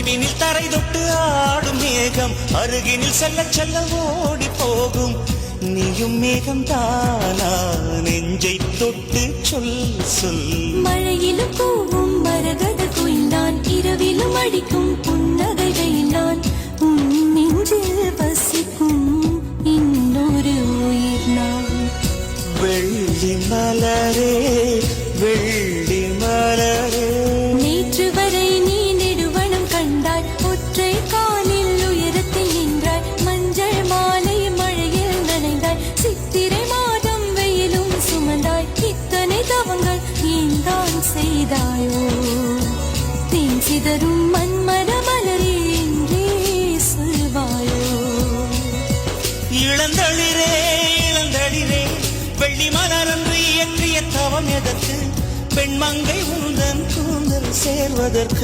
தொலைவினில் தரை தொட்டு ஆடும் மேகம் அருகினில் செல்ல செல்ல ஓடி போகும். நீயும் மேகம் தானா நெஞ்சை தொட்டு சொல் சொல். மழையிலும் கூவும் மரகத குயில் நான், இரவிலும் அடிக்கும் புன்னகைகள் நான், உன் நெஞ்சில் வசிக்கும் இன்னொரு உயிர் நான். வெள்ளி மலரே வெள்ளி மலரே, நேற்று வரை நீ நெடுவனம் கண்டாய், ஒற்றை காலில் உயரத்தில் நின்றாய், மஞ்சள் மாலை மழையில் நனைந்தாய், சித்திரை மாதம் வெயிலும் சுமந்தாய், இத்தனை தவங்கள் நீந்தான் செய்தாயோ. தேன் சிதறும் மண்மர மலரே என்றே சொல்வாயோ. இளந்தளிரே இளந்தளிரே, வெள்ளி மலரன்று இயற்றிய தவம் எதற்கு? பெண்மங்கை உந்தன் கூந்தல் சேர்வதற்கு.